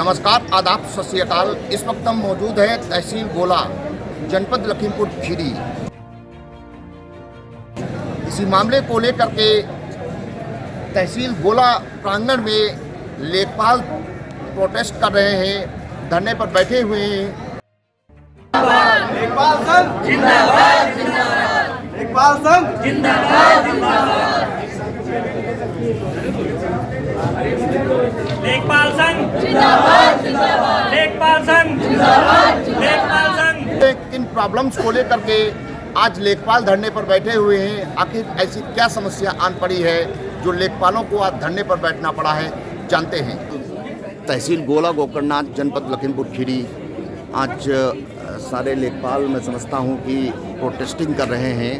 नमस्कार, आदाब, सत श्री अकाल। इस वक्त हम मौजूद है तहसील गोला, जनपद लखीमपुर खीरी। इसी मामले को लेकर के तहसील गोला प्रांगण में लेखपाल प्रोटेस्ट कर रहे हैं, धरने पर बैठे हुए हैं। लेखपाल संघ जिंदाबाद जिंदाबाद, लेखपाल संघ जिंदाबाद जिंदाबाद, लेखपाल संघ जिंदाबाद जिंदाबाद, लेखपाल संघ जिंदाबाद, लेखपाल संघ। किन प्रॉब्लम्स को लेकर के आज लेखपाल धरने पर बैठे हुए हैं? आखिर ऐसी क्या समस्या आन पड़ी है जो लेखपालों को आज धरने पर बैठना पड़ा है, जानते हैं। तहसील गोला गोकर्णनाथ, जनपद लखीमपुर खीरी। आज सारे लेखपाल मैं समझता हूं कि प्रोटेस्टिंग कर रहे हैं।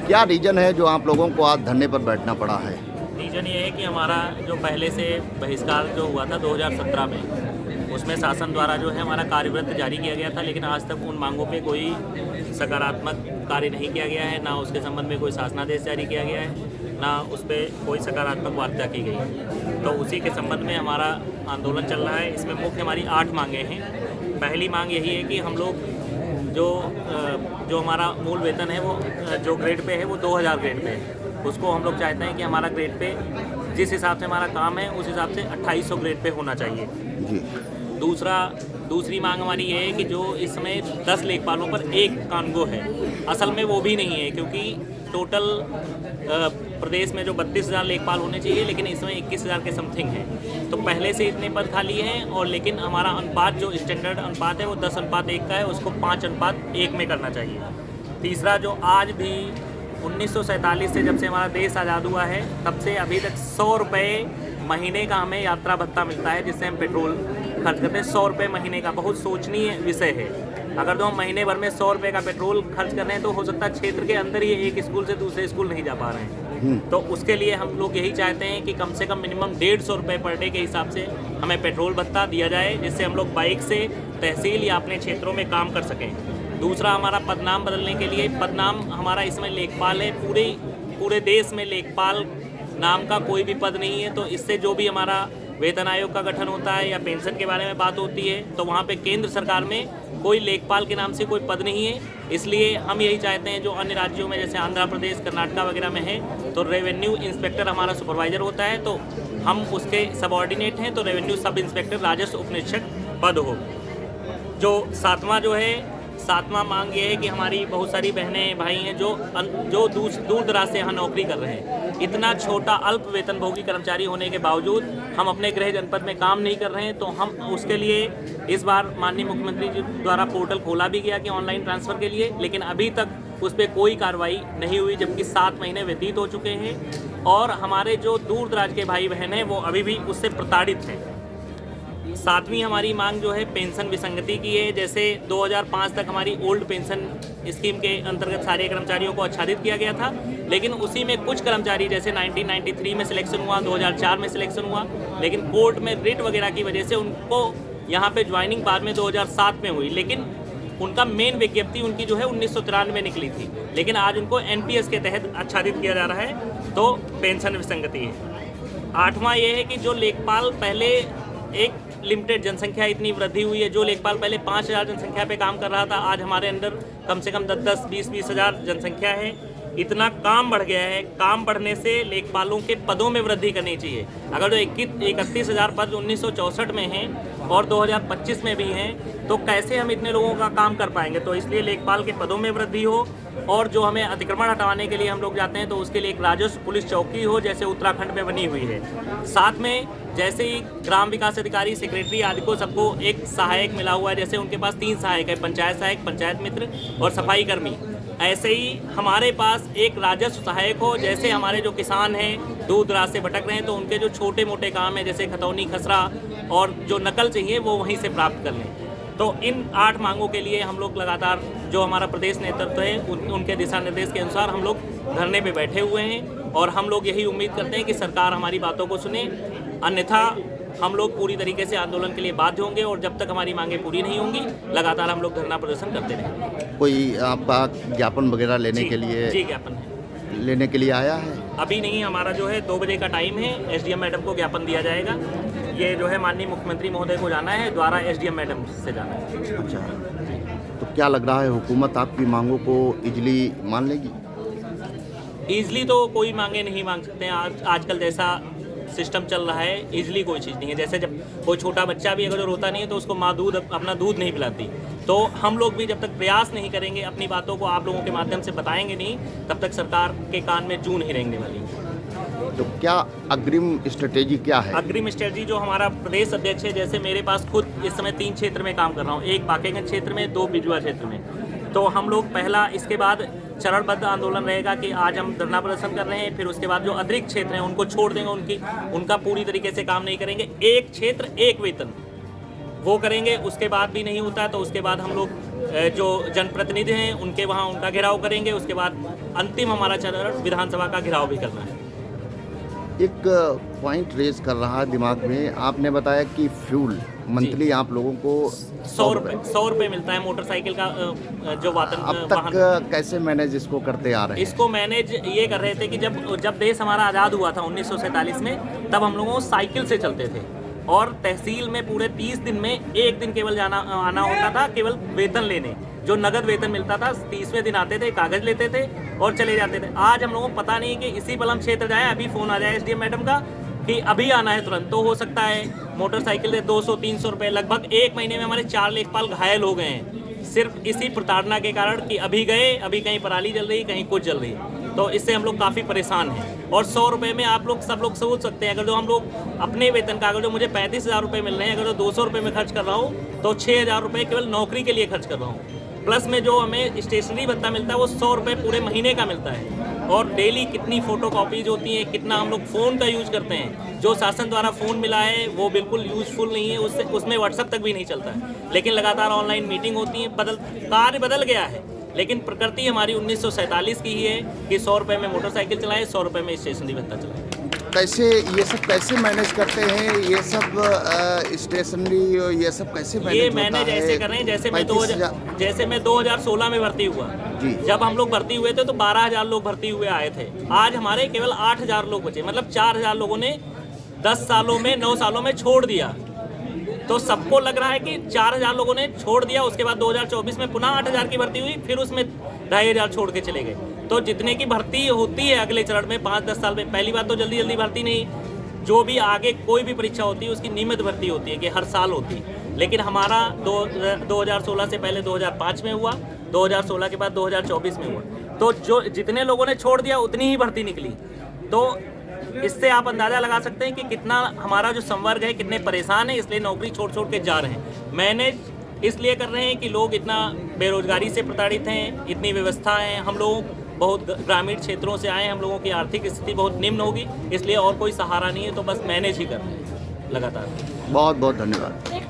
क्या रीज़न है जो आप लोगों को आज धरने पर बैठना पड़ा है? रीज़न ये है कि हमारा जो पहले से बहिष्कार जो हुआ था 2017 में, उसमें शासन द्वारा जो है हमारा कार्यवृत्त जारी किया गया था, लेकिन आज तक उन मांगों पे कोई सकारात्मक कार्य नहीं किया गया है। ना उसके संबंध में कोई शासनादेश जारी किया गया है, ना उस पर कोई सकारात्मक वार्ता की गई। तो उसी के संबंध में हमारा आंदोलन चल रहा है। इसमें मुख्य हमारी 8 मांगें हैं। पहली मांग यही है कि हम लोग जो हमारा मूल वेतन है वो जो ग्रेड पे है वो 2000 ग्रेड पे है, उसको हम लोग चाहते हैं कि हमारा ग्रेड पे जिस हिसाब से हमारा काम है उस हिसाब से 2800 ग्रेड पे होना चाहिए जी। दूसरी मांग हमारी ये है कि जो इस समय 10 लेखपालों पर एक कानगो है, असल में वो भी नहीं है, क्योंकि टोटल प्रदेश में जो 32,000 लेखपाल होने चाहिए, लेकिन इसमें 21,000 के समथिंग है। तो पहले से इतने पद खाली हैं, और लेकिन हमारा अनुपात जो स्टैंडर्ड अनुपात है वो 10:1 का है, उसको 5:1 में करना चाहिए। तीसरा, जो आज भी 1947 से जब से हमारा देश आज़ाद हुआ है तब से अभी तक 100 रुपये महीने का हमें यात्रा भत्ता मिलता है, जिससे हम पेट्रोल खर्च करते हैं। 100 रुपये महीने का बहुत सोचनीय विषय है। अगर तो हम महीने भर में 100 रुपये का पेट्रोल खर्च कर रहे हैं तो हो सकता है क्षेत्र के अंदर ही एक स्कूल से दूसरे स्कूल नहीं जा पा रहे हैं। तो उसके लिए हम लोग यही चाहते हैं कि कम से कम मिनिमम 150 रुपये पर डे के हिसाब से हमें पेट्रोल भत्ता दिया जाए, जिससे हम लोग बाइक से तहसील या अपने क्षेत्रों में काम कर सकें। दूसरा, हमारा पदनाम बदलने के लिए, पदनाम हमारा इसमें लेखपाल है, पूरे देश में लेखपाल नाम का कोई भी पद नहीं है। तो इससे जो भी हमारा वेतन आयोग का गठन होता है या पेंशन के बारे में बात होती है, तो वहाँ पे केंद्र सरकार में कोई लेखपाल के नाम से कोई पद नहीं है। इसलिए हम यही चाहते हैं, जो अन्य राज्यों में जैसे आंध्र प्रदेश, कर्नाटका वगैरह में है, तो रेवेन्यू इंस्पेक्टर हमारा सुपरवाइजर होता है, तो हम उसके सबऑर्डिनेट हैं, तो रेवेन्यू सब इंस्पेक्टर राजस्व उपनिरीक्षक पद हो। जो सातवां मांग ये है कि हमारी बहुत सारी बहनें भाई हैं जो दूर दराज से यहाँ नौकरी कर रहे हैं। इतना छोटा अल्प वेतनभोगी कर्मचारी होने के बावजूद हम अपने गृह जनपद में काम नहीं कर रहे हैं। तो हम उसके लिए इस बार माननीय मुख्यमंत्री जी द्वारा पोर्टल खोला भी गया कि ऑनलाइन ट्रांसफ़र के लिए, लेकिन अभी तक उस पर कोई कार्रवाई नहीं हुई, जबकि 7 महीने व्यतीत हो चुके हैं। और हमारे जो दूर दराज के भाई बहन हैं वो अभी भी उससे प्रताड़ित हैं। 7वीं हमारी मांग जो है पेंशन विसंगति की है। जैसे 2005 तक हमारी ओल्ड पेंशन स्कीम के अंतर्गत सारे कर्मचारियों को आच्छादित किया गया था, लेकिन उसी में कुछ कर्मचारी जैसे 1993 में सिलेक्शन हुआ, 2004 में सिलेक्शन हुआ, लेकिन कोर्ट में रिट वगैरह की वजह से उनको यहाँ पे ज्वाइनिंग बाद में 2007 में हुई, लेकिन उनका मेन विज्ञप्ति उनकी जो है 1993 में निकली थी, लेकिन आज उनको NPS के तहत आच्छादित किया जा रहा है, तो पेंशन विसंगति है। 8वां ये है कि जो लेखपाल पहले एक लिमिटेड जनसंख्या इतनी वृद्धि हुई है, जो लेखपाल पहले 5000 जनसंख्या पे काम कर रहा था, आज हमारे अंदर कम से कम 10-10, 20-20 हज़ार जनसंख्या है। इतना काम बढ़ गया है। काम बढ़ने से लेखपालों के पदों में वृद्धि करनी चाहिए। अगर जो 31,000 पद 1964 में हैं और 2025 में भी हैं, तो कैसे हम इतने लोगों का काम कर पाएंगे? तो इसलिए लेखपाल के पदों में वृद्धि हो, और जो हमें अतिक्रमण हटाने के लिए हम लोग जाते हैं तो उसके लिए एक राजस्व पुलिस चौकी हो, जैसे उत्तराखंड में बनी हुई है। साथ में जैसे ही ग्राम विकास अधिकारी, सेक्रेटरी आदि को सबको एक सहायक मिला हुआ है, जैसे उनके पास 3 सहायक है, पंचायत सहायक, पंचायत मित्र और सफाई कर्मी, ऐसे ही हमारे पास एक राजस्व सहायक हो। जैसे हमारे जो किसान हैं दूर दराज से भटक रहे हैं, तो उनके जो छोटे मोटे काम है जैसे खतौनी, खसरा और जो नकल चाहिए वो वहीं से प्राप्त कर लें। तो इन 8 मांगों के लिए हम लोग लगातार, जो हमारा प्रदेश नेतृत्व है उनके दिशा निर्देश के अनुसार हम लोग धरने पे बैठे हुए हैं, और हम लोग यही उम्मीद करते हैं कि सरकार हमारी बातों को सुने, अन्यथा हम लोग पूरी तरीके से आंदोलन के लिए बाध्य होंगे, और जब तक हमारी मांगें पूरी नहीं होंगी लगातार हम लोग धरना प्रदर्शन करते रहेंगे। कोई आपका ज्ञापन वगैरह लेने के लिए? जी, ज्ञापन है। लेने के लिए आया है? अभी नहीं, हमारा जो है 2 बजे का टाइम है, SDM मैडम को ज्ञापन दिया जाएगा। ये जो है माननीय मुख्यमंत्री महोदय को जाना है, द्वारा एसडीएम मैडम से जाना है। अच्छा, तो क्या लग रहा है हुकूमत आपकी मांगों को इजली मान लेगी? ईजली तो कोई मांगे नहीं मांग सकते हैं। आजकल जैसा सिस्टम चल रहा है, ईजली कोई चीज़ नहीं है। जैसे जब कोई छोटा बच्चा भी अगर रोता नहीं है तो उसको माँ अपना दूध नहीं पिलाती, तो हम लोग भी जब तक प्रयास नहीं करेंगे, अपनी बातों को आप लोगों के माध्यम से बताएंगे नहीं, तब तक सरकार के कान में जूं नहीं रेंगने वाली। तो क्या अग्रिम स्ट्रेटेजी क्या है? अग्रिम स्ट्रेटजी जो हमारा प्रदेश अध्यक्ष है, जैसे मेरे पास खुद इस समय 3 क्षेत्र में काम कर रहा हूँ, 1 बाकेगंज क्षेत्र में, 2 बिजुआ क्षेत्र में। तो हम लोग पहला, इसके बाद चरणबद्ध आंदोलन रहेगा कि आज हम धरना प्रदर्शन कर रहे हैं, फिर उसके बाद जो अतिरिक्त क्षेत्र हैं उनको छोड़ देंगे, उनका पूरी तरीके से काम नहीं करेंगे। 1 क्षेत्र 1 वेतन वो करेंगे। उसके बाद भी नहीं होता तो उसके बाद हम लोग जो जनप्रतिनिधि हैं उनके वहाँ उनका घेराव करेंगे। उसके बाद अंतिम हमारा चरण विधानसभा का घेराव भी करना है। एक पॉइंट रेज कर रहा है दिमाग में, आपने बताया कि फ्यूल मंथली आप लोगों को 100 रुपये मिलता है मोटरसाइकिल का जो अब तक कैसे मैनेज इसको करते आ रहे हैं? इसको मैनेज ये कर रहे थे कि जब देश हमारा आज़ाद हुआ था 1947 में, तब हम लोगों साइकिल से चलते थे और तहसील में पूरे 30 दिन में 1 दिन केवल आना होता था, केवल वेतन लेने। जो नगद वेतन मिलता था 30वें दिन आते थे, कागज़ लेते थे और चले जाते थे। आज हम लोगों को पता नहीं कि इसी पल हम क्षेत्र जाएँ, अभी फ़ोन आ जाए एसडीएम मैडम का कि अभी आना है तुरंत, तो हो सकता है मोटरसाइकिल से 200-300 रुपये, लगभग 1 महीने में हमारे 4 लेखपाल घायल हो गए हैं, सिर्फ इसी प्रताड़ना के कारण कि अभी गए, अभी कहीं पराली जल रही, कहीं कुछ जल रही। तो इससे हम लोग काफ़ी परेशान हैं। और 100 रुपये में आप लोग सब लोग सोच सकते हैं, अगर जो हम लोग अपने वेतन का, अगर जो मुझे 35,000 रुपये मिल रहे हैं, अगर जो 200 रुपये में खर्च कर रहा हूँ तो 6,000 रुपये केवल नौकरी के लिए खर्च कर रहा हूँ। प्लस में जो हमें स्टेशनरी भत्ता मिलता है वो 100 रुपये पूरे महीने का मिलता है। और डेली कितनी फ़ोटो कॉपीज होती हैं, कितना हम लोग फ़ोन का यूज़ करते हैं। जो शासन द्वारा फ़ोन मिला है वो बिल्कुल यूज़फुल नहीं है, उसमें व्हाट्सअप तक भी नहीं चलता है। लेकिन लगातार ऑनलाइन मीटिंग होती है, कार्य बदल गया है, लेकिन प्रकृति हमारी 1947 की ही है कि 100 रुपये में मोटरसाइकिल चलाएं, 100 रुपये में स्टेशनरी भत्ता चलाएं। कैसे ये सब कैसे मैनेज करते हैं? ये सब स्टेशनरी ये सब कैसे मैनेज ये होता मैनेज है? ऐसे कर रहे हैं जैसे मैं 2016 में भर्ती हुआ जी। जब हम लोग भर्ती हुए थे तो 12,000 लोग भर्ती हुए आए थे। आज हमारे केवल 8,000 लोग बचे, मतलब 4,000 लोगों ने 10 सालों में 9 सालों में छोड़ दिया। तो सबको लग रहा है कि 4,000 लोगों ने छोड़ दिया, उसके बाद 2024 में पुनः 8,000 की भर्ती हुई, फिर उसमें 2,500 छोड़ के चले गए। तो जितने की भर्ती होती है अगले चरण में 5-10 साल में, पहली बात तो जल्दी भर्ती नहीं, जो भी आगे कोई भी परीक्षा होती है उसकी नियमित भर्ती होती है कि हर साल होती है। लेकिन हमारा 2016 से पहले 2005 में हुआ, 2016 के बाद 2024 में हुआ। तो जो जितने लोगों ने छोड़ दिया उतनी ही भर्ती निकली। तो इससे आप अंदाज़ा लगा सकते हैं कि कितना हमारा जो संवर्ग है कितने परेशान है, इसलिए नौकरी छोड़ के जा रहे हैं। मैनेज इसलिए कर रहे हैं कि लोग इतना बेरोजगारी से प्रताड़ित हैं, इतनी व्यवस्था है, हम लोग बहुत ग्रामीण क्षेत्रों से आए हैं, हम लोगों की आर्थिक स्थिति बहुत निम्न होगी, इसलिए और कोई सहारा नहीं है, तो बस मैनेज ही कर रहे हैं लगातार। बहुत बहुत धन्यवाद।